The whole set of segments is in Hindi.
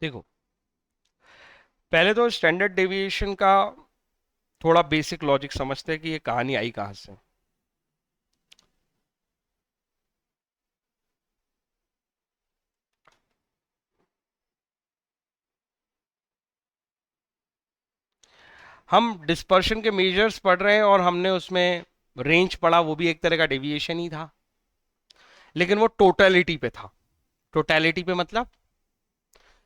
देखो, पहले तो स्टैंडर्ड डेविएशन का थोड़ा बेसिक लॉजिक समझते हैं कि ये कहानी आई कहां से। हम डिस्पर्शन के मेजर्स पढ़ रहे हैं और हमने उसमें रेंज पढ़ा, वो भी एक तरह का डेविएशन ही था, लेकिन वो टोटलिटी पे था। टोटलिटी पे मतलब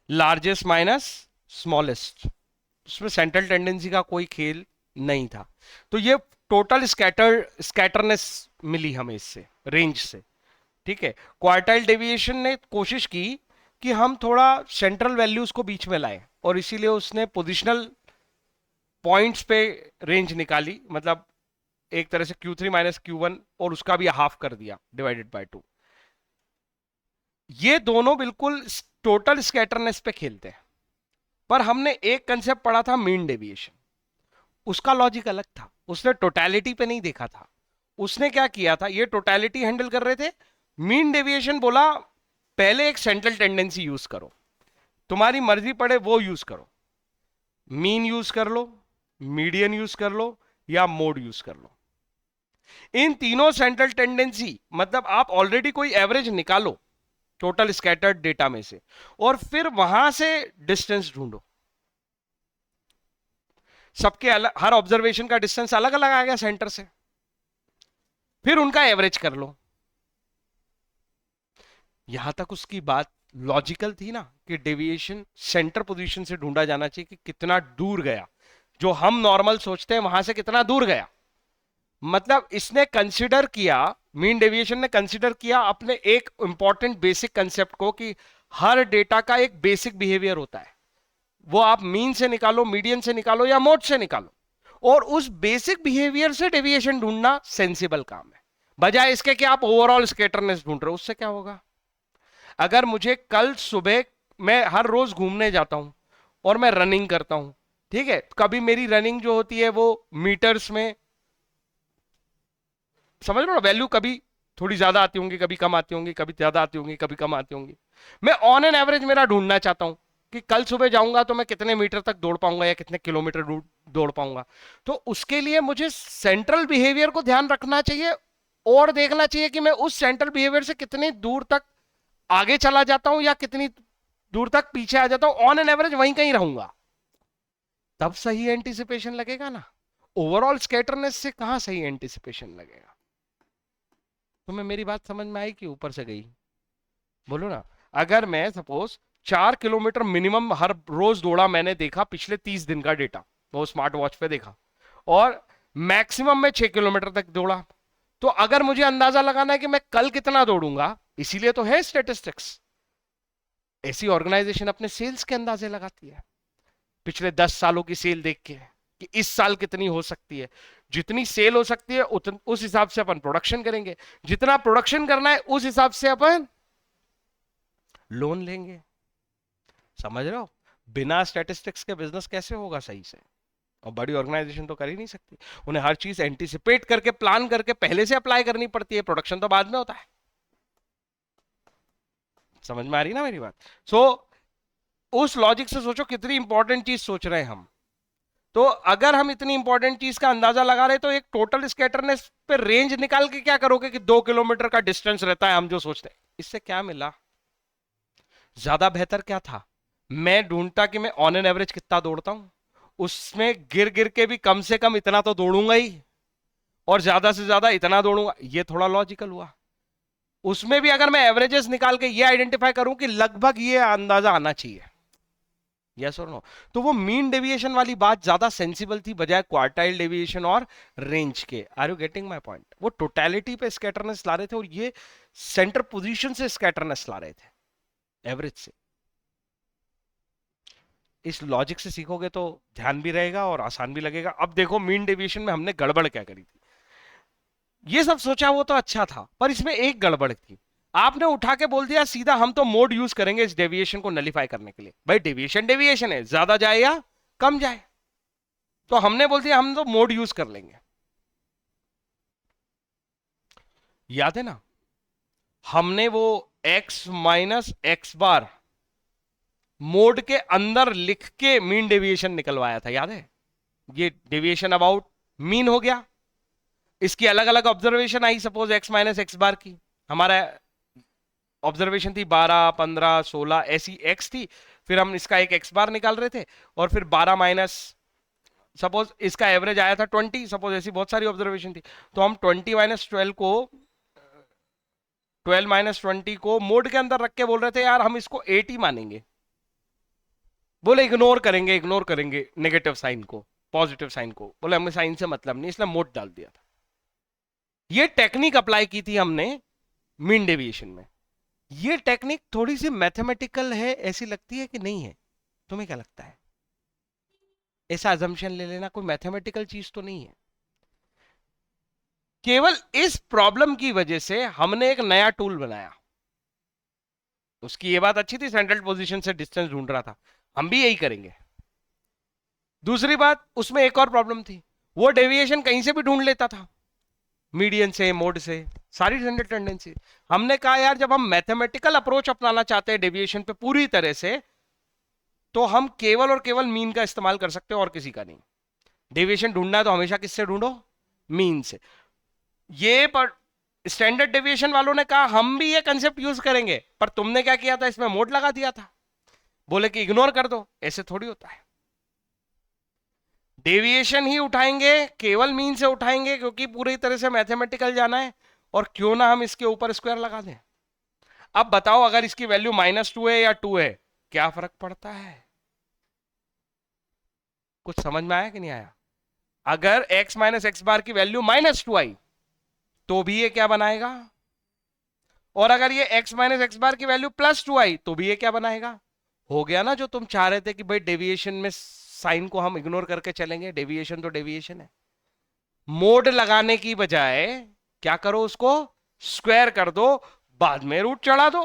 लार्जेस्ट माइनस स्मॉलेस्ट, उसमें सेंट्रल टेंडेंसी का कोई खेल नहीं था। तो ये टोटल स्कैटरनेस मिली हमें इससे, रेंज से। ठीक है, क्वार्टाइल डेविएशन ने कोशिश की कि हम थोड़ा सेंट्रल वैल्यूज को बीच में लाएं, और इसीलिए उसने पोजिशनल पॉइंट्स पे रेंज निकाली, मतलब एक तरह से Q3 माइनस Q1 और उसका भी हाफ कर दिया डिवाइडेड बाय 2। ये दोनों बिल्कुल टोटल स्कैटरनेस पे खेलते हैं। पर हमने एक कंसेप्ट पढ़ा था मीन डेविएशन, उसका लॉजिक अलग था। उसने टोटलिटी पे नहीं देखा था। उसने क्या किया था, ये टोटलिटी हैंडल कर रहे थे। मीन डेविएशन बोला पहले एक सेंट्रल टेंडेंसी यूज करो, तुम्हारी मर्जी पड़े वो यूज करो। मीन यूज कर लो, मीडियन यूज कर लो, या मोड यूज कर लो। इन तीनों सेंट्रल टेंडेंसी मतलब आप ऑलरेडी कोई एवरेज निकालो टोटल स्कैटर्ड डेटा में से, और फिर वहां से डिस्टेंस ढूंढो। सबके अलग, हर ऑब्जर्वेशन का डिस्टेंस अलग अलग आ गया सेंटर से, फिर उनका एवरेज कर लो। यहां तक उसकी बात लॉजिकल थी ना, कि डेविएशन सेंटर पोजीशन से ढूंढा जाना चाहिए कि कितना दूर गया, जो हम नॉर्मल सोचते हैं वहां से कितना दूर गया। मतलब इसने कंसिडर किया, मीन डेविएशन ने कंसिडर किया अपने एक इंपॉर्टेंट बेसिक कंसेप्ट को, कि हर डेटा का एक बेसिक बिहेवियर होता है। वो आप मीन से निकालो, मीडियन से निकालो, या मोड से निकालो, और उस बेसिक बिहेवियर से डेविएशन ढूंढना सेंसिबल काम है, बजाय इसके कि आप ओवरऑल स्केटरनेस ढूंढ रहे हो। उससे क्या होगा? अगर मुझे कल सुबह, मैं हर रोज घूमने जाता हूं और मैं रनिंग करता हूं, ठीक है, कभी मेरी रनिंग जो होती है वो मीटर्स में, समझ लो ना, वैल्यू कभी थोड़ी ज्यादा आती होंगी, कभी कम आती होंगी, कभी ज्यादा आती होंगी, कभी कम आती होंगी। मैं ऑन एन एवरेज मेरा ढूंढना चाहता हूं कि कल सुबह जाऊंगा तो मैं कितने मीटर तक दौड़ पाऊंगा या कितने किलोमीटर दौड़ पाऊंगा। तो उसके लिए मुझे सेंट्रल बिहेवियर को ध्यान रखना चाहिए, और देखना चाहिए कि मैं उस सेंट्रल बिहेवियर से कितनी दूर तक आगे चला जाता हूं या कितनी दूर तक पीछे आ जाता हूं। ऑन एन एवरेज वहीं कहीं रहूंगा, तब सही एंटिसिपेशन लगेगा ना। ओवरऑल स्कैटरनेस से कहां सही एंटिसिपेशन लगेगा? तुम्हें मेरी बात समझ में आई कि ऊपर से गई? बोलो ना। अगर मैं सपोज 4 किलोमीटर मिनिमम हर रोज दौड़ा, मैंने देखा पिछले 30 दिन का डेटा, वो स्मार्ट वॉच पे देखा, और मैक्सिमम में 6 किलोमीटर तक दौड़ा, तो अगर मुझे अंदाजा लगाना है कि मैं कल कितना दौड़ूंगा, इसीलिए तो है स्टेटिस्टिक्स। ऐसी ऑर्गेनाइजेशन अपने सेल्स के अंदाजे लगाती है, पिछले 10 सालों की सेल देख के, कि इस साल कितनी हो सकती है। जितनी सेल हो सकती है उस हिसाब से अपन प्रोडक्शन करेंगे, जितना प्रोडक्शन करना है उस हिसाब से अपन लोन लेंगे। समझ रहे हो? बिना स्टैटिस्टिक्स के बिजनेस कैसे होगा सही से? और बड़ी ऑर्गेनाइजेशन तो कर ही नहीं सकती। उन्हें हर चीज एंटिसिपेट करके, प्लान करके पहले से अप्लाई करनी पड़ती है, प्रोडक्शन तो बाद में होता है। समझ में आ रही ना मेरी बात? उस लॉजिक से सोचो कितनी इंपॉर्टेंट चीज सोच रहे हैं हम। तो अगर हम इतनी इंपॉर्टेंट चीज का अंदाजा लगा रहे, तो एक टोटल स्कैटरनेस पे रेंज निकाल के क्या करोगे कि 2 किलोमीटर का डिस्टेंस रहता है, हम जो सोचते हैं। इससे क्या मिला? ज्यादा बेहतर क्या था? मैं ढूंढता कि मैं ऑन एन एवरेज कितना दौड़ता हूं, उसमें गिर गिर के भी कम से कम इतना तो दौड़ूंगा ही, और ज्यादा से ज्यादा इतना दौड़ूंगा। ये थोड़ा लॉजिकल हुआ। उसमें भी अगर मैं एवरेजेस निकाल के ये आइडेंटिफाई करूं कि लगभग ये अंदाजा आना चाहिए, यस और नो, तो वो मीन डेविएशन वाली बात ज्यादा सेंसिबल थी, बजाय क्वार्टाइल डेविएशन और रेंज के। Are you getting my point? वो टोटलिटी पे स्कैटरनेस ला रहे थे, और ये सेंटर पोजीशन से स्कैटरनेस ला रहे थे, एवरेज से। इस लॉजिक से सीखोगे तो ध्यान भी रहेगा और आसान भी लगेगा। अब देखो मीन डेविएशन में हमने गड़बड़ क्या करी थी। ये सब सोचा वो तो अच्छा था, पर इसमें एक गड़बड़ थी। आपने उठा के बोल दिया सीधा, हम तो मोड यूज करेंगे इस डेविएशन को नलीफाई करने के लिए। भाई डेविएशन डेविएशन है, ज्यादा जाए या कम जाए, तो हमने बोल दिया हम तो मोड यूज कर लेंगे। याद है ना, हमने वो x माइनस एक्स बार मोड के अंदर लिख के मीन डेविएशन निकलवाया था, याद है? ये डेविएशन अबाउट मीन हो गया। इसकी अलग अलग ऑब्जर्वेशन आई, suppose x minus x bar की। हमारा ऑब्जर्वेशन थी 12, 15, 16, ऐसी एक्स थी। फिर हम इसका एक एक्स बार निकाल रहे थे, और फिर 12 माइनस, सपोज इसका एवरेज आया था 20, सपोज ऐसी बहुत सारी ऑब्जर्वेशन थी। तो हम 20 माइनस 12 को 12 माइनस 20 को मोड के अंदर रख के बोल रहे थे यार हम इसको 80 मानेंगे। बोले इग्नोर करेंगे नेगेटिव साइन को, पॉजिटिव साइन को। बोले हमें साइन से मतलब नहीं, इसलिए मोड डाल दिया था। ये टेक्निक अप्लाई की थी हमने मीन डेविएशन में। ये टेक्निक थोड़ी सी मैथमेटिकल है ऐसी लगती है कि नहीं है? तुम्हें क्या लगता है? ऐसा अजम्पशन ले लेना कोई मैथमेटिकल चीज तो नहीं है। केवल इस प्रॉब्लम की वजह से हमने एक नया टूल बनाया। उसकी ये बात अच्छी थी, सेंट्रल पोजीशन से डिस्टेंस ढूंढ रहा था, हम भी यही करेंगे। दूसरी बात, उसमें एक और प्रॉब्लम थी, वो डेविएशन कहीं से भी ढूंढ लेता था, मीडियन से, मोड से, सारी जनरल टेंडेंसी। हमने कहा यार जब हम मैथमेटिकल अप्रोच अपनाना चाहते हैं डेविएशन पे पूरी तरह से, तो हम केवल और केवल मीन का इस्तेमाल कर सकते हैं और किसी का नहीं। डेविएशन ढूंढना है तो हमेशा किससे ढूंढो? मीन से। ये पर स्टैंडर्ड डेविएशन वालों ने कहा हम भी ये कंसेप्ट यूज करेंगे, पर तुमने क्या किया था, इसमें मोड लगा दिया था। बोले कि इग्नोर कर दो, ऐसे थोड़ी होता है। डेविएशन ही उठाएंगे, केवल मीन से उठाएंगे, क्योंकि पूरी तरह से मैथमेटिकल जाना है। और क्यों ना हम इसके ऊपर स्क्वायर लगा दें। अब बताओ अगर इसकी वैल्यू -2 है या 2 है, क्या फर्क पड़ता है? कुछ समझ में आया कि नहीं आया? अगर x माइनस एक्स बार की वैल्यू -2 आई तो भी ये क्या बनाएगा, और अगर ये x माइनस एक्स बार की वैल्यू +2 आई तो भी ये क्या बनाएगा? हो गया ना जो तुम चाह रहे थे कि भाई डेविएशन में साइन को हम इग्नोर करके चलेंगे, डेविएशन तो डेविएशन है। मोड लगाने की बजाय क्या करो, उसको स्क्वायर कर दो, बाद में रूट चढ़ा दो,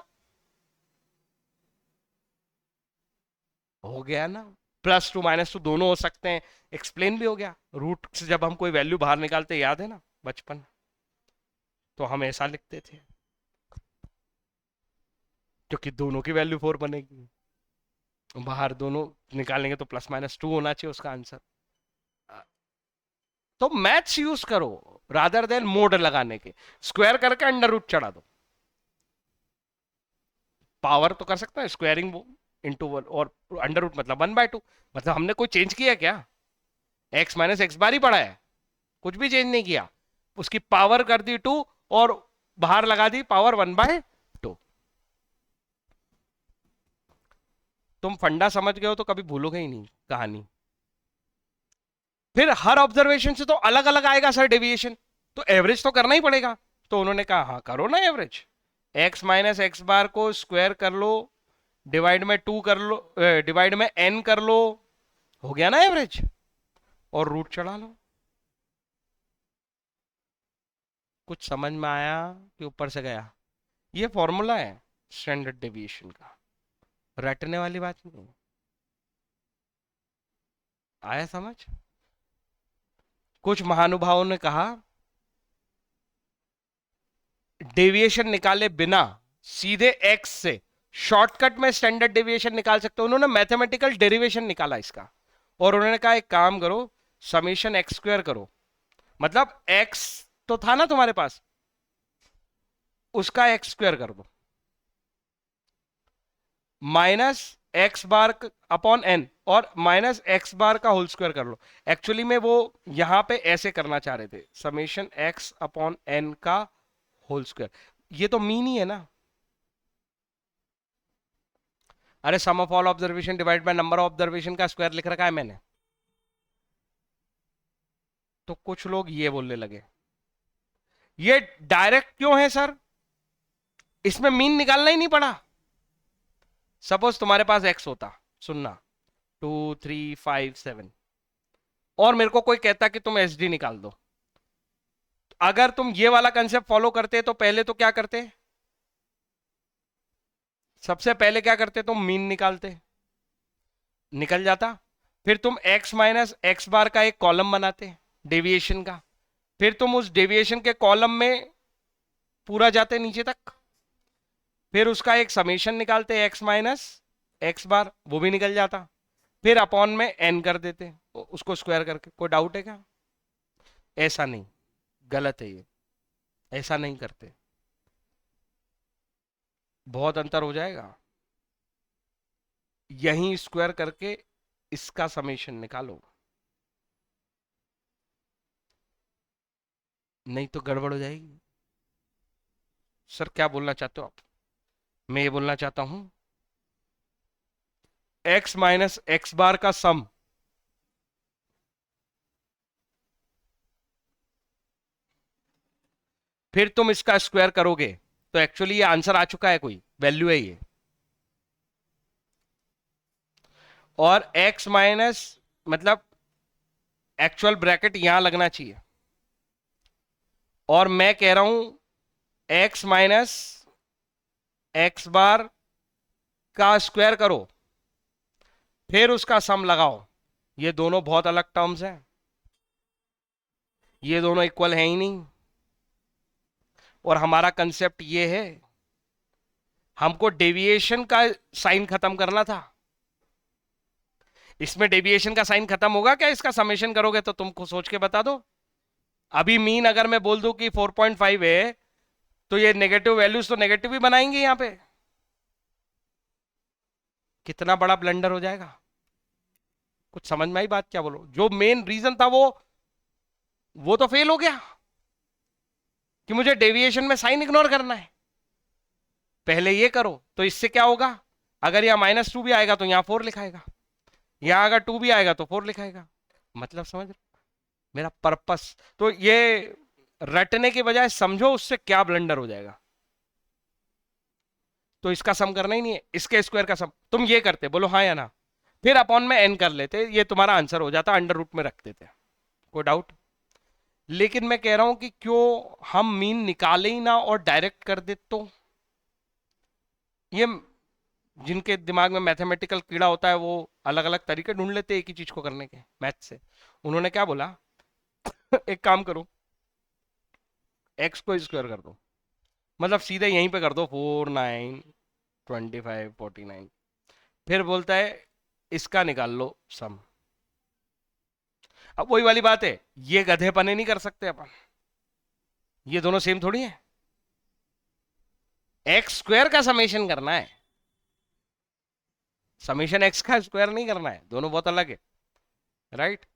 हो गया ना। +2 -2 दोनों हो सकते हैं, एक्सप्लेन भी हो गया। रूट से जब हम कोई वैल्यू बाहर निकालते, याद है ना बचपन, तो हम ऐसा लिखते थे, क्योंकि दोनों की वैल्यू 4 बनेगी, बाहर दोनों निकालेंगे तो +-2 होना चाहिए उसका आंसर। तो मैथ्स यूज करो रादर देन मोड लगाने के। स्क्वायर करके अंडर रूट चढ़ा दो, पावर तो कर सकता है स्क्वायरिंग वो इंटू 1, और अंडर रूट मतलब 1/2। मतलब हमने कोई चेंज किया क्या? x माइनस एक्स बार ही पड़ा है, कुछ भी चेंज नहीं किया। उसकी पावर कर दी 2 और बाहर लगा दी पावर 1/2। तुम फंडा समझ गए हो तो कभी भूलोगे ही नहीं कहानी। फिर हर ऑब्जर्वेशन से तो अलग अलग आएगा सर डेविएशन, तो एवरेज तो करना ही पड़ेगा। तो उन्होंने कहा हाँ करो ना एवरेज, x माइनस एक्स बार को स्क्वायर कर लो, डिवाइड में 2 कर लो, डिवाइड में n कर लो, हो गया ना एवरेज, और रूट चढ़ा लो। कुछ समझ में आया कि ऊपर से गया? ये फॉर्मूला है स्टैंडर्ड डेविएशन का, रटने वाली बात नहीं है। आया समझ? कुछ महानुभावों ने कहा डेविएशन निकाले बिना सीधे x से शॉर्टकट में स्टैंडर्ड डेविएशन निकाल सकते हो। उन्होंने मैथमेटिकल डेरिवेशन निकाला इसका, और उन्होंने कहा एक काम करो, समीशन एक्स स्क्वायर करो। मतलब x तो था ना तुम्हारे पास, उसका एक्स स्क्वायर कर दो, minus x bar upon n, और माइनस एक्स बार का होल स्क्वायर कर लो। एक्चुअली में वो यहां पे ऐसे करना चाह रहे थे, समेशन एक्स अपॉन एन का होल स्क्वायर। ये तो मीन ही है ना। अरे sum of all observation divide by number of observation का स्क्वायर लिख रखा है मैंने। तो कुछ लोग ये बोलने लगे ये डायरेक्ट क्यों है सर, इसमें मीन निकालना ही नहीं पड़ा। सपोज तुम्हारे पास एक्स होता, सुनना 2 3 5 7, और मेरे को कोई कहता कि तुम एसडी निकाल दो। अगर तुम ये वाला कंसेप्ट फॉलो करते तो पहले तो क्या करते, सबसे पहले क्या करते, तुम मीन निकालते, निकल जाता। फिर तुम x माइनस एक्स बार का एक कॉलम बनाते डेविएशन का, फिर तुम उस डेविएशन के कॉलम में पूरा जाते नीचे तक, फिर उसका एक समेशन निकालते x माइनस एक्स बार वो भी निकल जाता, फिर अपॉन में एन कर देते उसको स्क्वायर करके। कोई डाउट है क्या? ऐसा नहीं, गलत है ये, ऐसा नहीं करते, बहुत अंतर हो जाएगा। यहीं स्क्वायर करके इसका समेशन निकालो, नहीं तो गड़बड़ हो जाएगी। सर क्या बोलना चाहते हो आप? मैं ये बोलना चाहता हूं x माइनस एक्स बार का सम, फिर तुम इसका स्क्वायर करोगे तो एक्चुअली ये आंसर आ चुका है, कोई वैल्यू है ये। और x माइनस मतलब एक्चुअल ब्रैकेट यहां लगना चाहिए, और मैं कह रहा हूं x माइनस एक्स बार का स्क्वायर करो फिर उसका सम लगाओ। ये दोनों बहुत अलग टर्म्स हैं, ये दोनों इक्वल है ही नहीं। और हमारा कंसेप्ट ये है, हमको डेविएशन का साइन खत्म करना था। इसमें डेविएशन का साइन खत्म होगा क्या इसका समेशन करोगे तो? तुमको सोच के बता दो। अभी मीन अगर मैं बोल दूं कि 4.5 है तो ये नेगेटिव वैल्यूज तो नेगेटिव ही बनाएंगे यहां पे। कितना बड़ा ब्लंडर हो जाएगा, कुछ समझ में आई बात? क्या बोलो, जो मेन रीजन था वो तो फेल हो गया कि मुझे डेविएशन में साइन इग्नोर करना है। पहले ये करो तो इससे क्या होगा, अगर यहां -2 भी आएगा तो यहां 4 लिखाएगा, यहां अगर 2 भी आएगा तो 4 लिखाएगा। मतलब समझ रहे मेरा पर्पस? तो ये रटने के बजाय समझो उससे क्या ब्लंडर हो जाएगा। तो इसका सम करना ही नहीं है, इसके स्क्वायर का सम तुम ये करते, बोलो हाँ या ना, फिर अपॉन में एन कर लेते, ये तुम्हारा आंसर हो जाता, अंडर रूट में रख देते। कोई डाउट? लेकिन मैं कह रहा हूं कि क्यों हम मीन निकाले ही ना और डायरेक्ट कर दे। तो ये जिनके दिमाग में मैथमेटिकल कीड़ा होता है वो अलग अलग तरीके ढूंढ लेते हैं एक ही चीज को करने के मैथ से। उन्होंने क्या बोला एक काम करो, एक्स को स्क्वायर कर दो, मतलब सीधे यहीं पे कर दो 4 9 25 49, फिर बोलता है इसका निकाल लो सम। अब वही वाली बात है, ये गधेपने नहीं कर सकते अपन, ये दोनों सेम थोड़ी है। एक्स स्क्वायर का समेशन करना है, समेशन एक्स का स्क्वायर नहीं करना है, दोनों बहुत अलग है। राइट?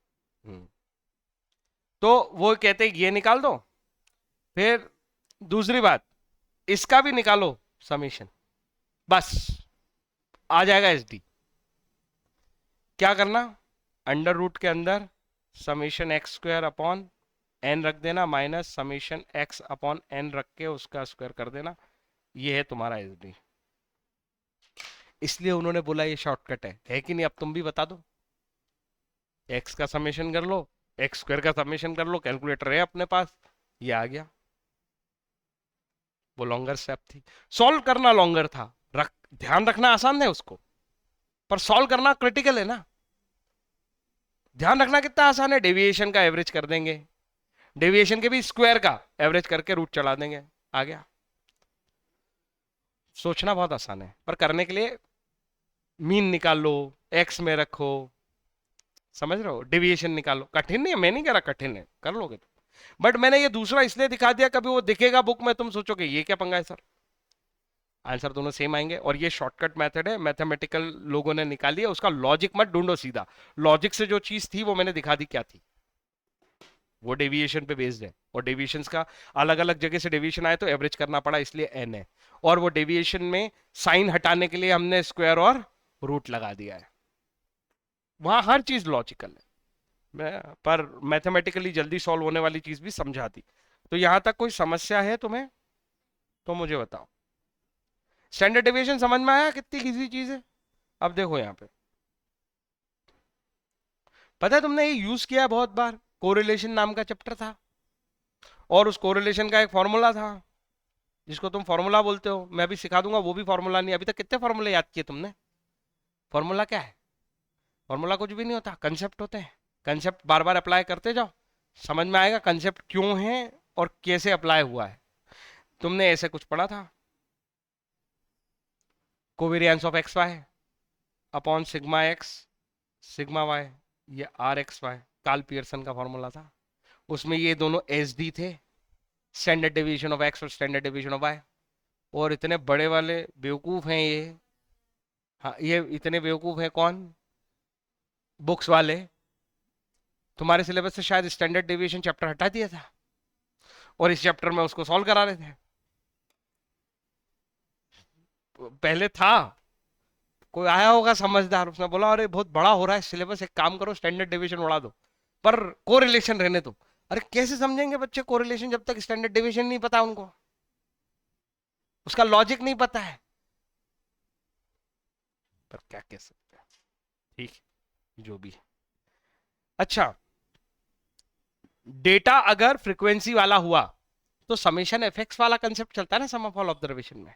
तो वो कहते हैं ये निकाल दो, फिर दूसरी बात इसका भी निकालो समेशन, बस आ जाएगा एसडी। क्या करना, अंडर रूट के अंदर summation x square upon n रख देना, minus summation x upon n रख के उसका स्क्वायर कर देना, ये है तुम्हारा एसडी। इसलिए उन्होंने बोला ये शॉर्टकट है कि नहीं? अब तुम भी बता दो, एक्स का समेशन कर लो, एक्स स्क्वायर का समेशन कर लो, कैलकुलेटर है अपने पास, ये आ गया। वो लॉन्गर स्टेप थी, सॉल्व करना लॉन्गर था, ध्यान रखना आसान है उसको, पर सॉल्व करना क्रिटिकल है ना। ध्यान रखना कितना आसान है, डेविएशन का एवरेज कर देंगे, डेविएशन के भी स्क्वायर का एवरेज करके रूट चढ़ा देंगे, आ गया। सोचना बहुत आसान है, पर करने के लिए मीन निकाल लो, एक्स में रखो, समझ रहे हो, डेविएशन निकालो। कठिन नहीं है, मैं नहीं कह रहा कठिन है, कर लोगे तो। बट मैंने ये दूसरा इसलिए दिखा दिया, कभी वो दिखेगा बुक में तुम सोचोगे ये क्या पंगा है सर। आंसर दोनों सेम आएंगे, और ये शॉर्टकट मेथड है, मैथमेटिकल लोगों ने निकाली है, उसका लॉजिक मत ढूंढो, सीधा लॉजिक से जो चीज थी वो मैंने दिखा दी क्या थी। वो डेविएशन पे बेस्ड है, और डेविएशन का अलग अलग जगह से डेविएशन आए तो एवरेज करना पड़ा, इसलिए एन है। और वो डेविएशन में साइन हटाने के लिए हमने स्क्वायर और रूट लगा दिया है, वहां हर चीज लॉजिकल है। पर मैथमेटिकली जल्दी सॉल्व होने वाली चीज भी समझा दी। तो यहां तक कोई समस्या है तुम्हें तो मुझे बताओ। स्टैंडर्ड डेविएशन समझ में आया कितनी इजी चीज है? अब देखो यहां पे, पता है तुमने ये यूज किया है बहुत बार, कोरिलेशन नाम का चैप्टर था, और उस कोरिलेशन का एक फॉर्मूला था जिसको तुम फॉर्मूला बोलते हो, मैं अभी सिखा दूंगा, वो भी फॉर्मूला नहीं। अभी तक कितने फॉर्मूले याद किए तुमने? फॉर्मूला क्या है? फॉर्मूला कुछ भी नहीं होता, कंसेप्ट होते हैं। कंसेप्ट बार बार अप्लाई करते जाओ, समझ में आएगा कंसेप्ट क्यों है और कैसे अप्लाई हुआ है। तुमने ऐसे कुछ पढ़ा था, covariance of x y, upon sigma x sigma y, ये r x y, Karl Pearson का फॉर्मूला था। उसमें ये दोनों एस डी थे, स्टैंडर्ड डेविएशन ऑफ एक्स और स्टैंडर्ड डेविएशन ऑफ वाई। और इतने बड़े वाले बेवकूफ हैं ये, हाँ ये इतने बेवकूफ हैं कौन, बुक्स वाले, तुम्हारे सिलेबस से शायद स्टैंडर्ड डेविएशन चैप्टर हटा दिया था और इस चैप्टर में उसको सॉल्व करा रहे थे। पहले था, कोई आया होगा समझदार, उसने बोला अरे बहुत बड़ा हो रहा है सिलेबस, एक काम करो स्टैंडर्ड डेविएशन उड़ा दो पर कोरिलेशन रहने दो। अरे कैसे समझेंगे बच्चे कोरिलेशन जब तक स्टैंडर्ड डेविएशन नहीं पता उनको, उसका लॉजिक नहीं पता है, पर क्या कह सकते हैं, ठीक जो भी है। अच्छा, डेटा अगर फ्रीक्वेंसी वाला हुआ तो समेशन एफएक्स वाला कंसेप्ट चलता है ना सम ऑफ ऑल ऑब्जर्वेशन में।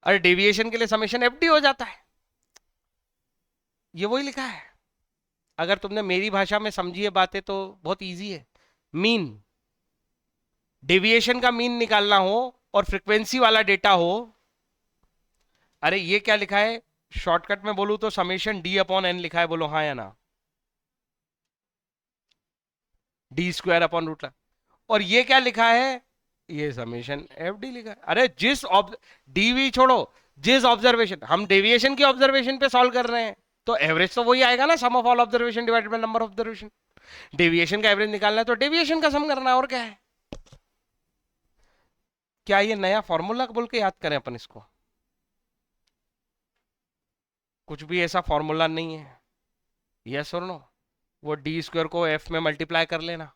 अरे डेविएशन के लिए समेशन एफडी हो जाता है, ये वही लिखा है। अगर तुमने मेरी भाषा में समझी है बातें तो बहुत इजी है। मीन, डेविएशन का मीन निकालना हो और फ्रीक्वेंसी वाला डेटा हो, अरे ये क्या लिखा है, शॉर्टकट में बोलूं तो समेशन डी अपॉन एन लिखा है, बोलो हाँ या ना, डी स्क्वायर अपॉन रूट। और ये क्या लिखा है, ये समेशन एफ डी लिखा है। अरे डीवी छोड़ो, जिस ऑब्जर्वेशन हम डेविएशन की ऑब्जर्वेशन पे सॉल्व कर रहे हैं तो एवरेज तो वही आएगा ना, sum of all observation divided by number of observation. Deviation का एवरेज निकालना है तो डेविएशन का सम करना है, और क्या है। क्या ये नया फॉर्मूला बोल के याद करें अपन इसको, कुछ भी ऐसा फॉर्मूला नहीं है। यस और नो, वो डी स्क्वायर को एफ में मल्टीप्लाई कर लेना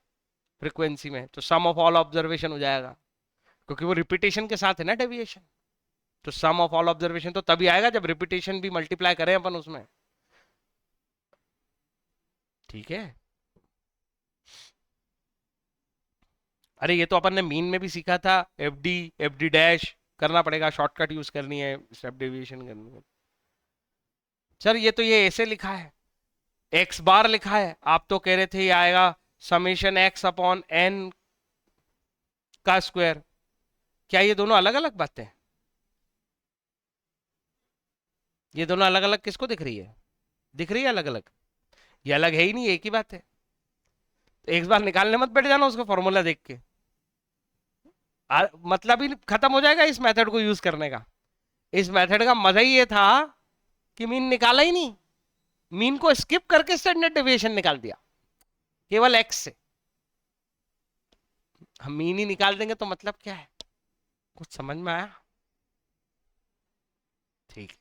फ्रीक्वेंसी में तो सम ऑफ ऑल ऑब्जर्वेशन हो जाएगा, क्योंकि वो रिपीटेशन के साथ है ना डेविएशन। तो सम ऑफ ऑल ऑब्जर्वेशन तो तभी आएगा जब रिपीटेशन भी मल्टीप्लाई करें अपन उसमें, ठीक है। अरे ये तो अपन ने मीन में भी सीखा था, एफडी डैश करना पड़ेगा, शॉर्टकट यूज करनी है, स्टेप डेविएशन करनी है। सर ये तो ये ऐसे लिखा है, एक्स बार लिखा है, आप तो कह रहे थे ये आएगा समेशन एक्स अपॉन एन का स्क्वायर। क्या ये दोनों अलग अलग बातें, ये दोनों अलग अलग किसको दिख रही है, दिख रही है अलग अलग, ये अलग है ही नहीं, एक ही बात है। तो एक बार निकालने मत बैठ जाना उसको फॉर्मूला देख के, मतलब ही खत्म हो जाएगा इस मेथड को यूज करने का। इस मेथड का मजा ही ये था कि मीन निकाला ही नहीं, मीन को स्किप करके स्टैंडर्ड डेविएशन निकाल दिया केवल एक्स से। हम मीन ही निकाल देंगे तो मतलब क्या है, कुछ समझ में आया, ठीक।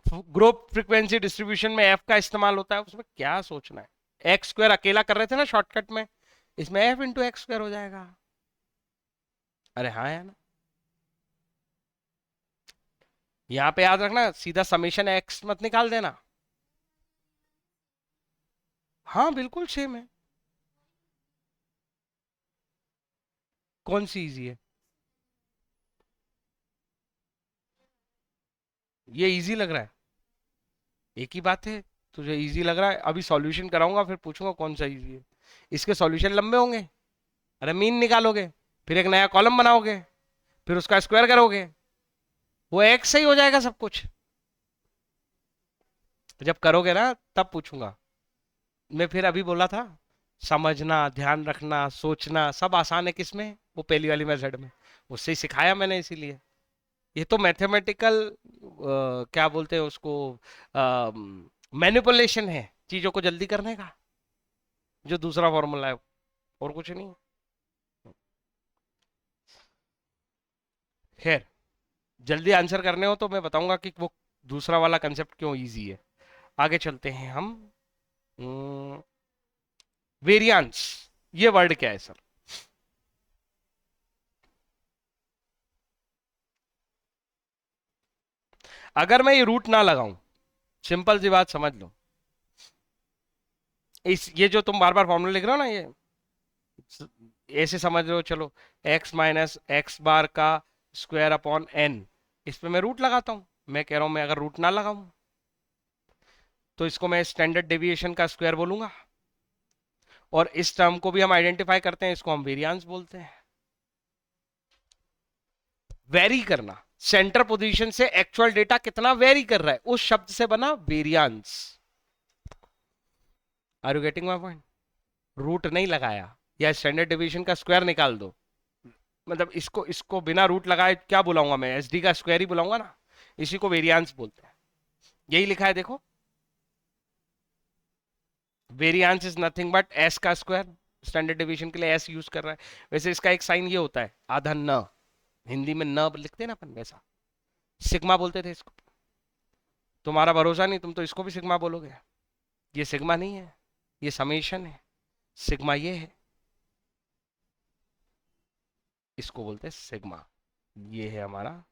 ग्रुप फ्रीक्वेंसी डिस्ट्रीब्यूशन में एफ का इस्तेमाल होता है, उसमें क्या सोचना है, एक्स स्क्वायर अकेला कर रहे थे ना शॉर्टकट में, इसमें एफ इंटू एक्स स्क्वायर हो जाएगा। अरे हाँ है ना, यहां पे याद रखना सीधा समेशन एक्स मत निकाल देना, हाँ बिल्कुल सेम है। कौन सी इजी है, ये इजी लग रहा है, एक ही बात है, तुझे इजी लग रहा है, अभी सॉल्यूशन कराऊंगा फिर पूछूंगा कौन सा इजी है। इसके सॉल्यूशन लंबे होंगे, अरे मीन निकालोगे, फिर एक नया कॉलम बनाओगे, फिर उसका स्क्वायर करोगे, वो एक्स से ही हो जाएगा सब कुछ। जब करोगे ना तब पूछूंगा मैं, फिर अभी बोला था समझना, ध्यान रखना, सोचना सब आसान है किसमें, वो पहली वाली मेथड में, उससे ही सिखाया मैंने इसीलिए। ये तो मैथमेटिकल क्या बोलते हैं उसको, मैनिपुलेशन है चीजों को जल्दी करने का, जो दूसरा फॉर्मूला है, और कुछ नहीं। खैर, जल्दी आंसर करने हो तो मैं बताऊंगा कि वो दूसरा वाला कंसेप्ट क्यों इजी है। आगे चलते हैं हम। वेरियांस, ये वर्ड क्या है सर, अगर मैं ये रूट ना लगाऊं, सिंपल सी बात समझ लो, इस ये जो तुम बार बार फॉर्मूला लिख रहे हो ना, ये ऐसे समझ लो, चलो x माइनस एक्स बार का स्क्वायर अपॉन n, इस पे मैं रूट लगाता हूं। मैं कह रहा हूं मैं अगर रूट ना लगाऊं तो इसको मैं स्टैंडर्ड डेविएशन का स्क्वायर बोलूंगा, और इस टर्म को भी हम आइडेंटिफाई करते हैं, इसको हम वेरियांस बोलते हैं। वेरी करना, सेंटर पोजीशन से एक्चुअल डेटा कितना वेरी कर रहा है, उस शब्द से बना variance. Are you getting my point? Root नहीं लगाया, या स्टैंडर्ड डिवीजन का स्क्वायर निकाल दो, मतलब इसको इसको बिना रूट लगाए क्या बुलाऊंगा मैं, एसडी का स्क्वायर ही बुलाऊंगा ना, इसी को वेरियांस बोलते हैं। यही लिखा है देखो, variance is nothing but S का स्क्वायर, स्टैंडर्ड डिवीजन के लिए एस यूज कर रहा है। वैसे इसका एक साइन ये होता है आधा न, हिंदी में न लिखते हैं ना अपन, वैसा सिग्मा बोलते थे इसको। तुम्हारा भरोसा नहीं, तुम तो इसको भी सिग्मा बोलोगे। ये सिग्मा नहीं है, ये समेशन है। सिग्मा ये है, इसको बोलते हैं सिग्मा। ये है हमारा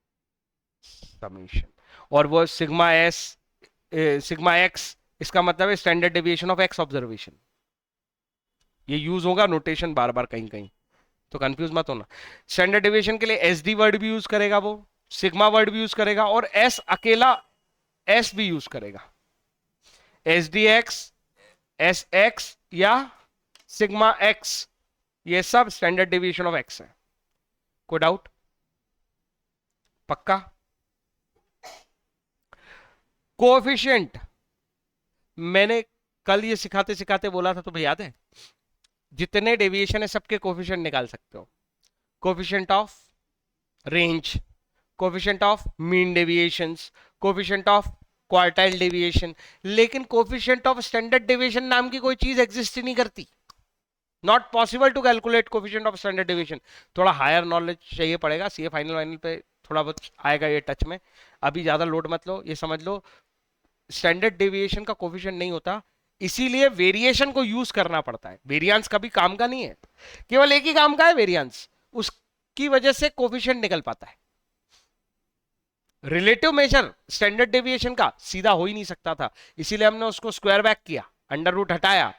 समेशन। और वो सिग्मा एस, सिग्मा एक्स, इसका मतलब है standard deviation of x observation. ये यूज होगा नोटेशन बार बार कहीं कहीं, तो कंफ्यूज मत होना। स्टैंडर्ड डेविएशन के लिए एस डी वर्ड भी यूज करेगा वो, सिग्मा वर्ड भी यूज करेगा, और एस अकेला एस भी यूज करेगा। S D x, S x या सिग्मा एक्स, ये सब स्टैंडर्ड डेविएशन ऑफ एक्स है। कोई डाउट? पक्का? कोएफिशिएंट, मैंने कल ये सिखाते सिखाते बोला था, तुम्हें याद है? जितने डेविएशन है सबके कोएफिशिएंट निकाल सकते हो। Coefficient of range, coefficient of mean deviations, coefficient of quartile deviation, लेकिन कोएफिशिएंट ऑफ स्टैंडर्ड डेविएशन नाम की कोई चीज एग्जिस्ट ही नहीं करती। Not possible to calculate coefficient of standard deviation. थोड़ा हायर नॉलेज चाहिए पड़ेगा, सीए फाइनल वाइनल पे थोड़ा बहुत आएगा ये टच में, अभी ज्यादा लोड मत लो। ये समझ लो स्टैंडर्ड डेविएशन का कोएफिशिएंट नहीं होता, इसीलिए वेरिएशन को यूज करना पड़ता है। वेरिएंस कभी काम का नहीं है, केवल एक ही काम का है वेरिएंस, उसकी वजह से कोएफिशिएंट निकल पाता है। रिलेटिव मेजर स्टैंडर्ड डेविएशन का सीधा हो ही नहीं सकता था, इसीलिए हमने उसको स्क्वायर बैक किया, अंडर रूट हटाया,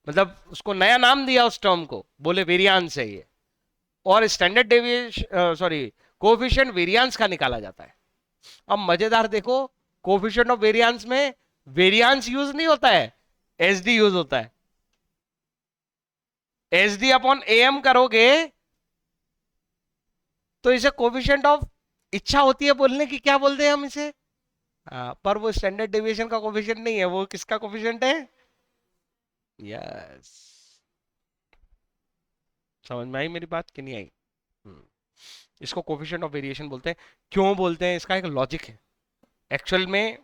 मतलब उसको नया नाम दिया उस टर्म को, बोले वेरिएंस है ये। और standard deviation sorry coefficient variance का निकाला जाता है। अब मजेदार देखो, कोएफिशिएंट ऑफ वेरिएंस में वेरिएंस यूज नहीं होता है, एसडी यूज होता है। एसडी अपॉन एम करोगे तो इसे कोएफिशिएंट ऑफ, इच्छा होती है बोलने की, क्या बोलते हैं हम इसे, पर वो स्टैंडर्ड डेविएशन का कोएफिशिएंट नहीं है, वो किसका कोएफिशिएंट है? यस। समझ में आई मेरी बात कि नहीं आई? इसको कोएफिशिएंट ऑफ वेरिएशन बोलते हैं। क्यों बोलते हैं, इसका एक लॉजिक है। एक्चुअल में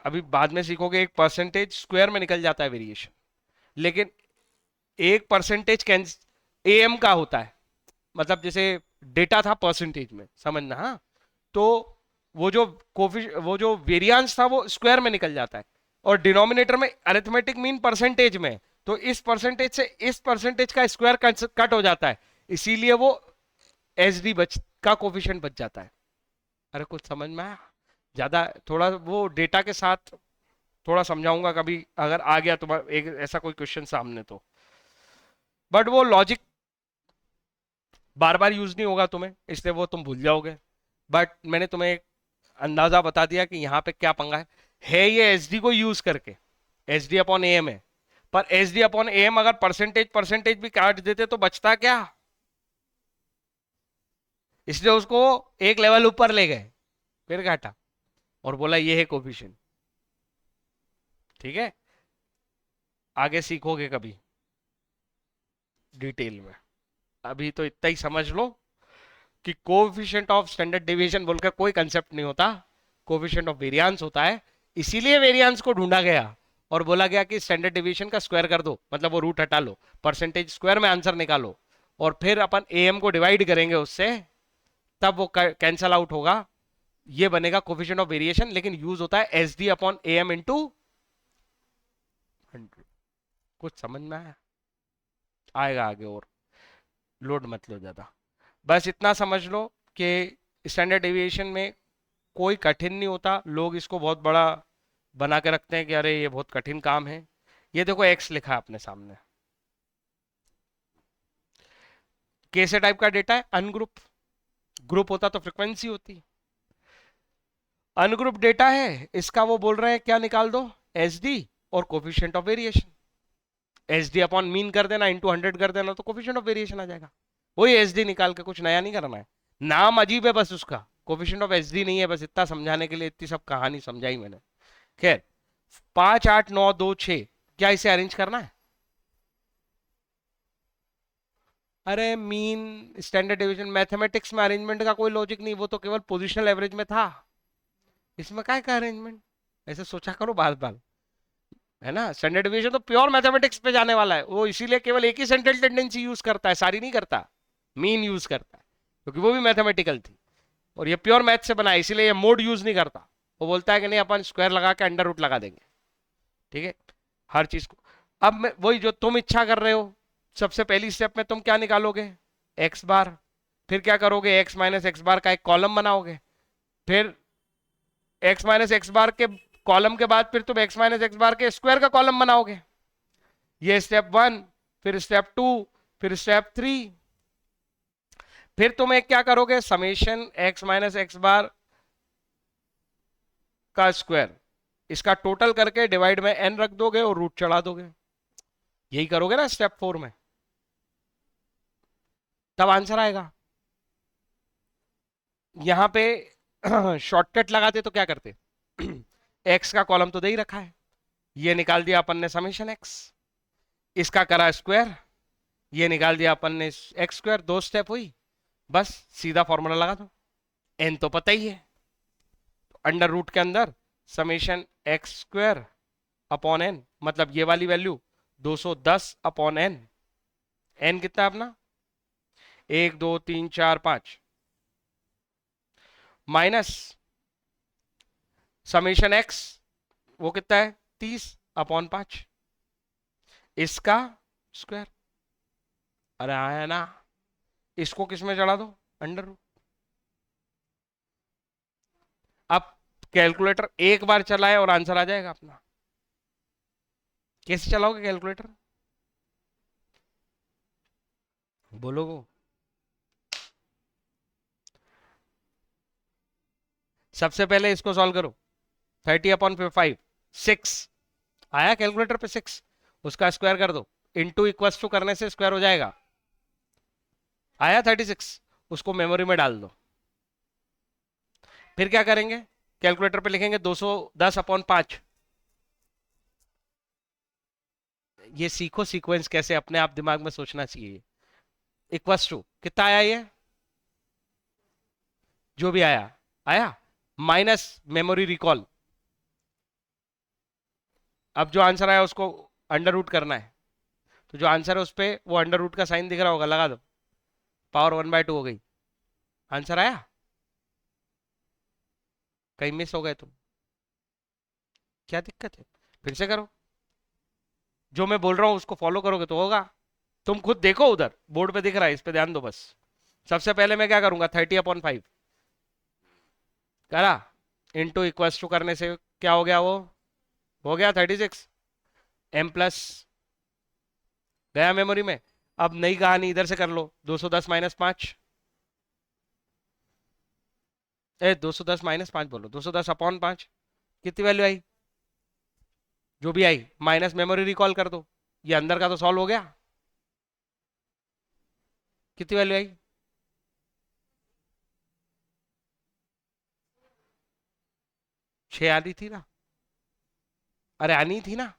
अभी बाद में सीखोगे, एक परसेंटेज स्क्वायर में निकल जाता है वेरिएशन, लेकिन एक परसेंटेज एम का होता है, मतलब जैसे डेटा था परसेंटेज में, समझना। हाँ, तो वो जो वेरिएंस था वो स्क्वायर में निकल जाता है, और डिनोमिनेटर में अरिथमेटिक मीन परसेंटेज में, तो इस परसेंटेज से इस परसेंटेज का स्क्वायर कट हो जाता है, इसीलिए वो एच डी का कोफिशिएंट बच जाता है। अरे कुछ समझ में आया? ज्यादा थोड़ा वो डेटा के साथ थोड़ा समझाऊंगा कभी, अगर आ गया तुम्हारा एक ऐसा कोई क्वेश्चन सामने तो, बट वो लॉजिक बार बार यूज नहीं होगा तुम्हें, इसलिए वो तुम भूल जाओगे। बट मैंने तुम्हें एक अंदाजा बता दिया कि यहाँ पे क्या पंगा है ये एच डी को यूज करके, एच डी अपॉन एम है, पर एच डी अपॉन एम अगर परसेंटेज परसेंटेज भी काट देते तो बचता क्या, इसलिए उसको एक लेवल ऊपर ले गए, फिर काटा और बोला ये है कोफिशिएंट। ठीक है, आगे सीखोगे कभी डिटेल में, अभी तो इतना ही समझ लो कि कोफिशिएंट ऑफ स्टैंडर्ड डेविएशन बोलकर कोई कंसेप्ट नहीं होता, कोफिशिएंट ऑफ वेरिएंस होता है। इसीलिए वेरिएंस को ढूंढा गया और बोला गया कि स्टैंडर्ड डेविएशन का स्क्वायर कर दो, मतलब वो रूट हटा लो, परसेंटेज स्क्वायर में आंसर निकालो, और फिर अपन एम को डिवाइड करेंगे उससे, तब वो कैंसल आउट होगा, ये बनेगा कोफिशिएंट ऑफ वेरिएशन। लेकिन यूज होता है S D upon A M into 100। कुछ समझ में आया? आएगा आगे, और लोड मत लो ज्यादा, बस इतना समझ लो कि स्टैंडर्ड डेविएशन में कोई कठिन नहीं होता। लोग इसको बहुत बड़ा बना के रखते हैं कि अरे ये बहुत कठिन काम है। ये देखो एक्स लिखा है अपने सामने, कैसे टाइप का डेटा है, अनग्रुप, ग्रुप होता तो फ्रीक्वेंसी होती, अनग्रुप डेटा है। इसका वो बोल रहे हैं क्या निकाल दो, एच डी और coefficient of variation, H D upon mean कर देना, इंटू 100 कर देना, तो कोफिशिएंट ऑफ वेरिएशन आ जाएगा। वही एच डी निकाल के, कुछ नया नहीं करना है, नाम अजीब है बस उसका, कोफिशिएंट ऑफ एचडी नहीं है, बस इतना समझाने के लिए इतनी सब कहानी समझाई मैंने। खैर, 5 8 9 2 6, क्या इसे अरेंज करना है? अरे मीन स्टैंडर्ड डिवीजन मैथमेटिक्स में अरेंजमेंट का कोई लॉजिक नहीं, वो तो केवल पोजिशनल एवरेज में था, इसमें काय का अरेंजमेंट? ऐसे सोचा करो बार बार, है ना। स्टैंडर्ड डिवीजन तो प्योर मैथमेटिक्स पे जाने वाला है, वो इसीलिए केवल एक ही सेंट्रल टेंडेंसी यूज करता है, सारी नहीं करता, मीन यूज करता है, क्योंकि वो भी मैथमेटिकल थी और ये प्योर मैथ से बना है, इसीलिए ये मोड यूज नहीं करता। वो बोलता है कि नहीं अपन स्क्वायर लगा के अंडर रूट लगा देंगे, ठीक है, हर चीज को। अब मैं वही जो तुम इच्छा कर रहे हो, सबसे पहली स्टेप में तुम क्या निकालोगे? एक्स बार। फिर क्या करोगे? एक्स माइनस एक्स बार का एक कॉलम बनाओगे। फिर एक्स माइनस एक्स बार के कॉलम के बाद फिर तुम एक्स माइनस एक्स बार के स्क्वायर का कॉलम बनाओगे। ये स्टेप 1, फिर स्टेप 2, फिर स्टेप 3। फिर तुम एक क्या करोगे? Summation x minus x bar का स्क्वायर, इसका टोटल करके डिवाइड में एन रख दोगे और रूट चढ़ा दोगे। यही करोगे ना स्टेप 4 में, तब आंसर आएगा। यहां पे शॉर्टकट लगाते तो क्या करते? एक्स का कॉलम तो दे ही रखा है, ये निकाल दिया अपन ने समेशन एक्स, इसका करा स्क्वायर, ये निकाल दिया अपन ने एक्स स्क्वायर, 2 स्टेप हुई, बस सीधा फॉर्मूला लगा दो। एन तो पता ही है, अंडर रूट के अंदर summation x square upon n, मतलब ये वाली वैल्यू 210 अपॉन एन। एन कितना है अपना? 1 2 3 4 5 माइनस समेशन एक्स, वो कितना है? 30 अपॉन 5, इसका स्क्वायर। अरे आया ना, इसको किस में चढ़ा दो? Under root. अब कैलकुलेटर एक बार चलाए और आंसर आ जाएगा अपना। कैसे चलाओगे कैलकुलेटर? बोलो वो। सबसे पहले इसको सॉल्व करो। 30 अपॉन 5, 6 आया कैलकुलेटर पे, 6, उसका स्क्वायर कर दो, इनटू इक्वल्स टू करने से स्क्वायर हो जाएगा। आया 36, उसको मेमोरी में डाल दो। फिर क्या करेंगे? कैलकुलेटर पे लिखेंगे 210 अपॉन 5। ये सीखो सीक्वेंस कैसे अपने आप दिमाग में सोचना चाहिए। इक्वल्स टू कितना आया ये? जो भी आया आया, माइनस मेमोरी रिकॉल। अब जो आंसर आया उसको अंडर रूट करना है, तो जो आंसर है उस पर वो अंडर रूट का साइन दिख रहा होगा, लगा दो, पावर 1/2 हो गई। आंसर आया? कहीं मिस हो गए तुम? क्या दिक्कत है? फिर से करो, जो मैं बोल रहा हूं उसको फॉलो करोगे तो होगा। तुम खुद देखो, उधर बोर्ड पे दिख रहा है, इस पे ध्यान दो बस। सबसे पहले मैं क्या करूंगा? 30 अपॉन 5 करा, इंटू इक्वल्स टू करने से क्या हो गया? वो हो गया 36। एम प्लस गया मेमोरी में। अब नई कहानी इधर से कर लो, 210 माइनस 5, 210 माइनस 5 बोलो, 210 अपॉन 5, कितनी वैल्यू आई? जो भी आई, माइनस मेमोरी रिकॉल कर दो, ये अंदर का तो सॉल्व हो गया। कितनी वैल्यू आई? 6 आनी थी ना? अरे आनी थी ना,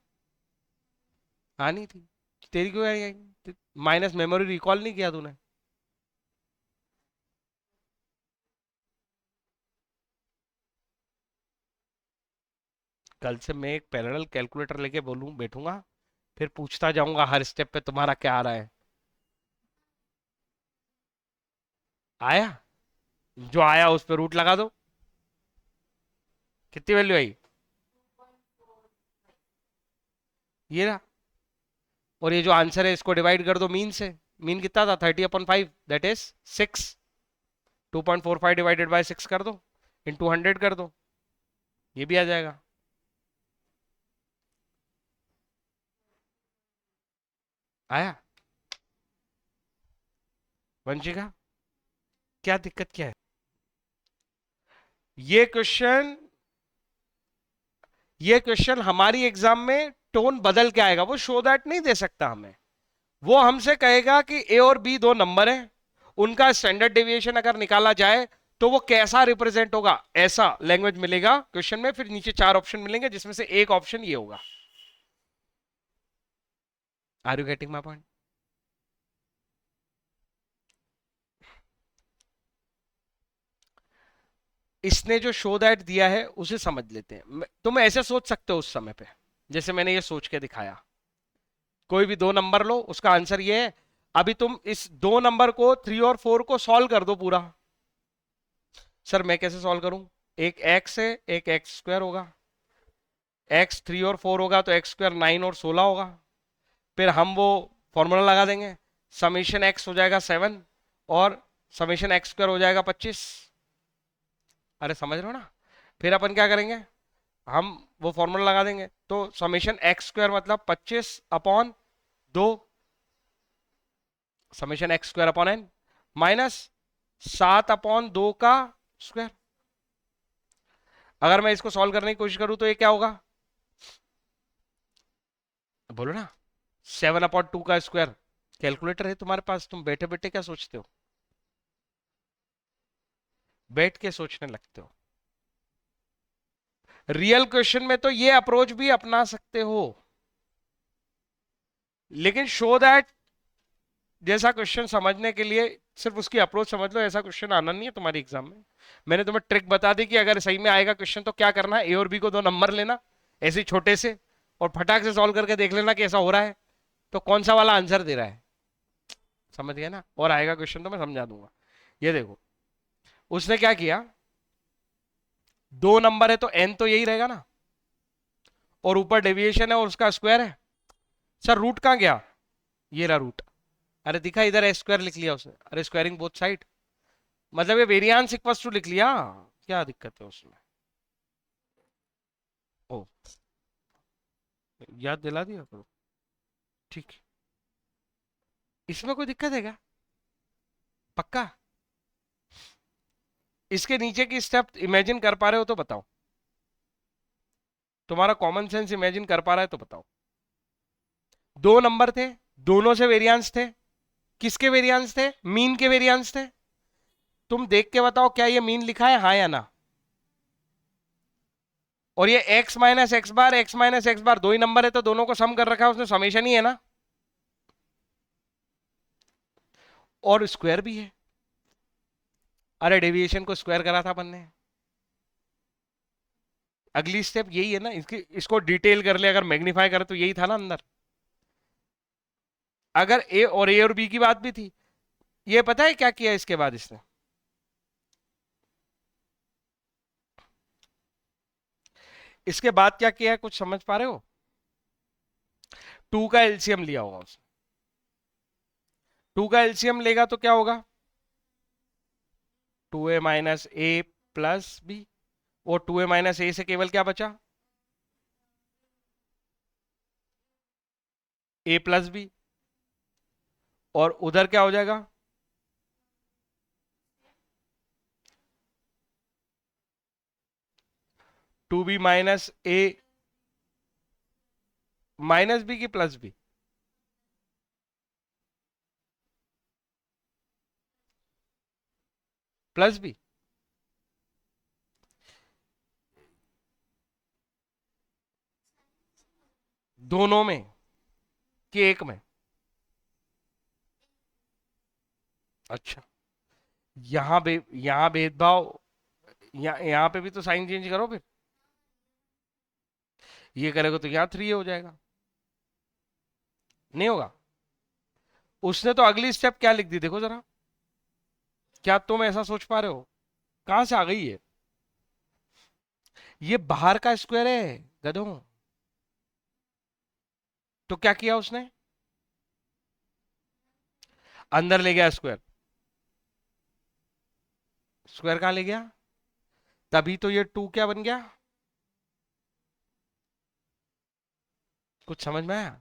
आनी थी, तेरी क्यों आई? माइनस मेमोरी रिकॉल नहीं किया तूने। कल से मैं एक पैरेलल कैलकुलेटर लेके बोलूं बैठूंगा, फिर पूछता जाऊंगा हर स्टेप पे तुम्हारा क्या आ रहा है। आया? जो आया उस पर रूट लगा दो। कितनी वैल्यू आई? ये ना, और ये जो आंसर है इसको डिवाइड कर दो मीन से। मीन कितना था? 30 upon 5, that is 6। 2.45 divided by 6 कर दो, इंटू 100 कर दो, ये भी आ जाएगा। आया? वंशिका, क्या दिक्कत क्या है? ये क्वेश्चन, ये क्वेश्चन हमारी एग्जाम में टोन बदल के आएगा, वो शो दैट नहीं दे सकता हमें। वो हमसे कहेगा कि ए और बी दो नंबर हैं, उनका स्टैंडर्ड डेविएशन अगर निकाला जाए तो वो कैसा रिप्रेजेंट होगा, ऐसा लैंग्वेज मिलेगा क्वेश्चन में। फिर नीचे 4 ऑप्शन मिलेंगे जिसमें से एक ऑप्शन ये होगा। Are you getting my point? इसने जो शो दैट दिया है उसे समझ लेते हैं। तुम ऐसे सोच सकते हो उस समय पे, जैसे मैंने ये सोच के दिखाया। कोई भी दो नंबर लो, उसका आंसर ये है। अभी तुम इस दो नंबर को 3 और 4 को सॉल्व कर दो पूरा। सर मैं कैसे सॉल्व करूं? एक एक्स है, एक एक्स स्क्वायर होगा। एक्स 3 और 4 होगा तो एक्स स्क्वायर 9 और 16 होगा। फिर हम वो फॉर्मूला लगा देंगे, समेशन एक्स हो जाएगा 7 और समेशन एक्स स्क्वायर हो जाएगा 25। अरे समझ रहे हो ना? फिर अपन क्या करेंगे, हम वो फॉर्मूला लगा देंगे, तो समेशन एक्स स्क्वायर मतलब 25 upon 2 summation x square upon n minus 7 upon 2 का स्क्वायर। अगर मैं इसको सॉल्व करने की कोशिश करूं तो ये क्या होगा, बोलो ना? 7 अपॉन 2 का स्क्वायर। कैलकुलेटर है तुम्हारे पास, तुम बैठे बैठे क्या सोचते हो? बैठ के सोचने लगते हो। रियल क्वेश्चन में तो ये अप्रोच भी अपना सकते हो, लेकिन शो दैट जैसा क्वेश्चन समझने के लिए सिर्फ उसकी अप्रोच समझ लो, ऐसा क्वेश्चन आना नहीं है तुम्हारी एग्जाम में। मैंने तुम्हें ट्रिक बता दी कि अगर सही में आएगा क्वेश्चन तो क्या करना है, ए और बी को दो नंबर लेना ऐसे ही छोटे से, और फटाक से सॉल्व करके देख लेना कि ऐसा हो रहा है तो कौन सा वाला आंसर दे रहा है। समझ गए ना? और आएगा क्वेश्चन तो मैं समझा दूंगा। ये देखो, उसने क्या किया, दो नंबर है तो एन तो यही रहेगा ना, और ऊपर डेविएशन है और उसका स्क्वायर है। सर रूट कहां गया? ये रहा रूट। अरे दिखा इधर है, स्क्वायर लिख लिया उसने। अरे स्क्वायरिंग बोथ साइड, मतलब ये वेरिएंस इक्वल्स टू लिख लिया। क्या दिक्कत है उसमें? ओ, याद दिला दिया करो। ठीक, इसमें कोई दिक्कत है क्या? पक्का? इसके नीचे की स्टेप इमेजिन कर पा रहे हो तो बताओ, तुम्हारा कॉमन सेंस इमेजिन कर पा रहा है तो बताओ। दो नंबर थे, दोनों से वेरिएंस थे। किसके वेरिएंस थे? मीन के वेरिएंस थे। तुम देख के बताओ क्या ये मीन लिखा है, हाँ या ना? और ये x माइनस एक्स बार, एक्स माइनस एक्स बार दो ही नंबर है तो दोनों को सम कर रखा है उसने, समेशन ही है ना। और स्क्वायर भी है। अरे डेविएशन को स्क्वायर करा था अपन ने। अगली स्टेप यही है ना, इसको डिटेल कर ले, अगर मैग्नीफाई करे तो यही था ना अंदर। अगर ए और बी की बात भी थी। ये पता है क्या किया इसके बाद इसने? इसके बाद क्या किया है, कुछ समझ पा रहे हो? 2 का एलसीएम लिया होगा उसने। 2 का एलसीएम लेगा तो क्या होगा? 2a माइनस ए प्लस बी। और 2a माइनस ए से केवल क्या बचा? A plus B. और उधर क्या हो जाएगा? 2b minus A minus B की प्लस बी। Plus B. दोनों में कि एक में? अच्छा, यहां भेदभाव, यहां पे भी तो साइन चेंज करो फिर। ये करेगा तो यहां 3 हो जाएगा। नहीं होगा? उसने तो अगली स्टेप क्या लिख दी देखो जरा। क्या तुम ऐसा सोच पा रहे हो? कहां से आ गई है? ये बाहर का स्क्वायर है गधों। तो क्या किया उसने? अंदर ले गया स्क्वायर। स्क्वायर कहां ले गया? तभी तो ये 2 क्या बन गया? कुछ समझ में आया?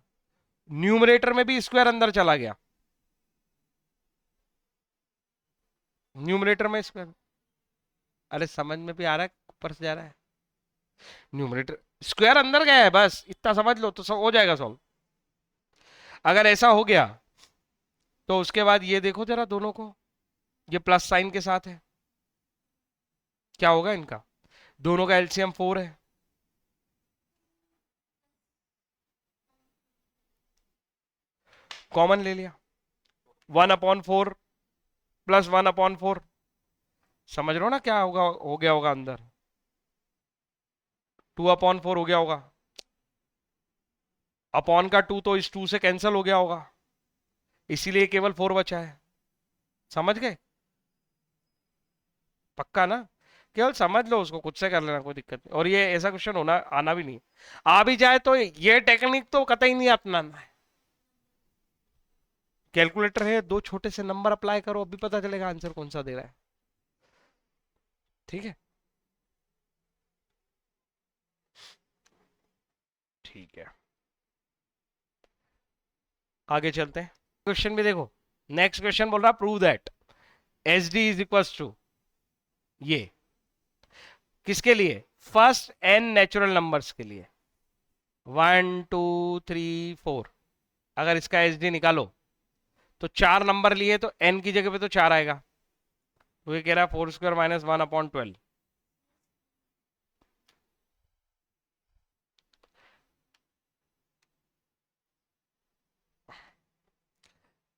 न्यूमरेटर में भी स्क्वायर अंदर चला गया। न्यूमरेटर में स्क्वायर। अरे समझ में भी आ रहा है, ऊपर से जा रहा है। न्यूमरेटर स्क्वायर अंदर गया है, बस इतना समझ लो तो सब हो जाएगा सॉल्व। अगर ऐसा हो गया तो उसके बाद ये देखो जरा दोनों को। ये प्लस साइन के साथ है, क्या होगा इनका, दोनों का एलसीएम 4 है। कॉमन ले लिया, 1/4 प्लस 1/4, समझ रहे हो ना क्या होगा, हो गया होगा अंदर 2/4 हो गया होगा, अपॉन का 2 तो इस 2 से कैंसिल हो गया होगा, इसीलिए केवल 4 बचा है। समझ गए, पक्का ना, केवल समझ लो उसको, खुद से कर लेना, कोई दिक्कत नहीं। और ये ऐसा क्वेश्चन होना आना भी नहीं, आ भी जाए तो ये टेक्निक तो कतई नहीं अपनाना है। कैलकुलेटर है, दो छोटे से नंबर अप्लाई करो, अभी पता चलेगा आंसर कौन सा दे रहा है। ठीक है, ठीक है, आगे चलते हैं। क्वेश्चन भी देखो, नेक्स्ट क्वेश्चन बोल रहा prove that H D is equal to, ये किसके लिए, फर्स्ट एन नेचुरल नंबर्स के लिए, 1 2 3 4, अगर इसका एच डी निकालो तो 4 नंबर लिए तो एन की जगह पे तो 4 आएगा, तो ये कह रहा है 4² - 1/12।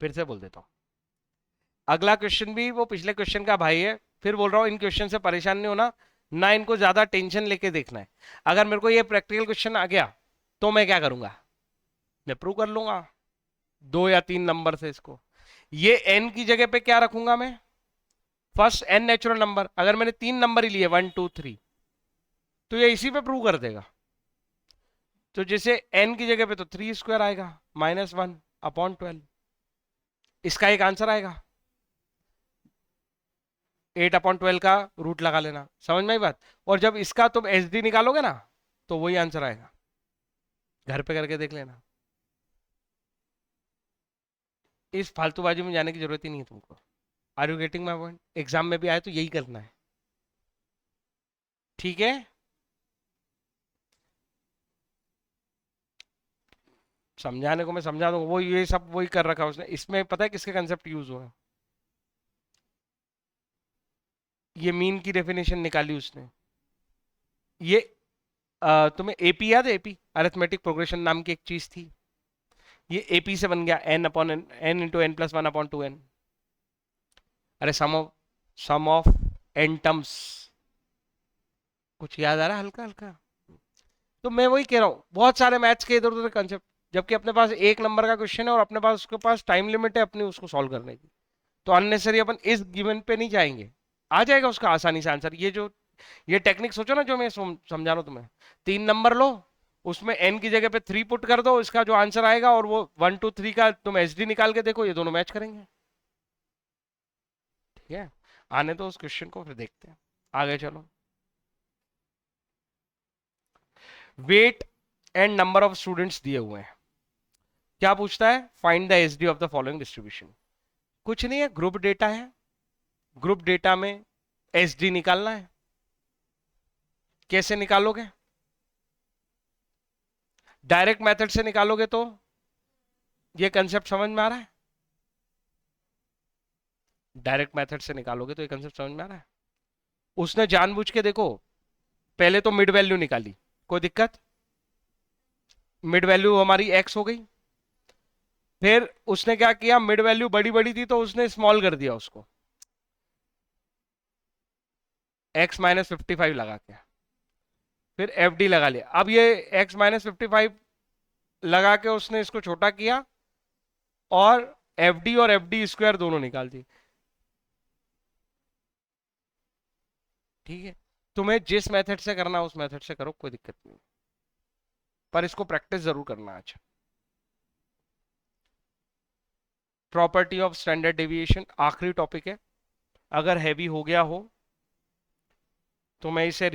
फिर से बोल देता हूं, अगला क्वेश्चन भी वो पिछले क्वेश्चन का भाई है, फिर बोल रहा हूं इन क्वेश्चन से परेशान नहीं होना, ना इनको ज्यादा टेंशन लेके देखना है। अगर मेरे को ये प्रैक्टिकल क्वेश्चन आ गया तो मैं क्या करूंगा, मैं प्रूव कर लूंगा 2 या 3 नंबर से इसको। ये एन की जगह पे क्या रखूंगा मैं, फर्स्ट एन नेचुरल नंबर, अगर मैंने 3 नंबर ही लिए 1 2 3, तो ये इसी पे प्रूव कर देगा। तो जैसे एन की जगह पे तो 3² आएगा -1/12, इसका एक आंसर आएगा, 8/12 का रूट लगा लेना, समझ में आई बात। और जब इसका तुम एच डी निकालोगे ना तो वही आंसर आएगा, घर पे करके देख लेना, इस फालतूबाजी में जाने की जरूरत ही नहीं है तुमको। Are you getting my point, exam में भी आए तो यही करना है, ठीक है। समझाने को मैं समझा दूंगा, वो ये सब वही कर रखा है उसने, इसमें पता है किसके कंसेप्ट यूज हुए हैं, ये मीन की डेफिनेशन निकाली उसने। ये तुम्हें एपी याद है, एपी अरिथमेटिक प्रोग्रेशन नाम की एक चीज थी, ये एपी से बन गया n/n × n+1/2n। अरे सम ऑफ एन टर्म्स, कुछ याद आ रहा है हल्का हल्का। तो मैं वही कह रहा हूँ, बहुत सारे मैथ्स के इधर उधर कंसेप्ट, जबकि अपने पास 1 नंबर का क्वेश्चन है और अपने पास उसके पास टाइम लिमिट है अपनी उसको सॉल्व करने की, तो अननेसरी अपन इस गिवन पे नहीं जाएंगे, आ जाएगा उसका आसानी से आंसर। ये टेक्निक सोचो ना जो मैं समझा रहा हूं तुम्हें, 3 नंबर लो, उसमें एन की जगह पे 3 पुट कर दो, इसका जो आंसर आएगा, और वो 1 2 3 का तुम एच डी निकाल के देखो, ये दोनों मैच करेंगे। ठीक है, आने दो उस क्वेश्चन को, फिर देखते हैं, आगे चलो। Weight and number of students दिए हुए हैं, क्या पूछता है, find the H D of the following distribution. कुछ नहीं है, ग्रुप डेटा है, ग्रुप डेटा में एच डी निकालना है। कैसे निकालोगे, डायरेक्ट मेथड से निकालोगे तो, ये कंसेप्ट समझ में आ रहा है, डायरेक्ट मेथड से निकालोगे तो ये कंसेप्ट समझ में आ रहा है। उसने जानबूझ के देखो, पहले तो मिड वैल्यू निकाली, कोई दिक्कत, मिड वैल्यू हमारी एक्स हो गई, फिर उसने क्या किया, मिड वैल्यू बड़ी बड़ी थी तो उसने स्मॉल कर दिया उसको, x - 55 लगा के, फिर एफ डी लगा लिया। अब ये x - 55 लगा के उसने इसको छोटा किया, और एफ डी और एफ डी स्क्वायर दोनों निकाल दी। ठीक है, तुम्हें जिस मेथड से करना उस मेथड से करो, कोई दिक्कत नहीं, पर इसको प्रैक्टिस जरूर करना आज। प्रॉपर्टी ऑफ स्टैंडर्ड डेविएशन आखिरी टॉपिक है, अगर हैवी हो गया हो तो मैं इसे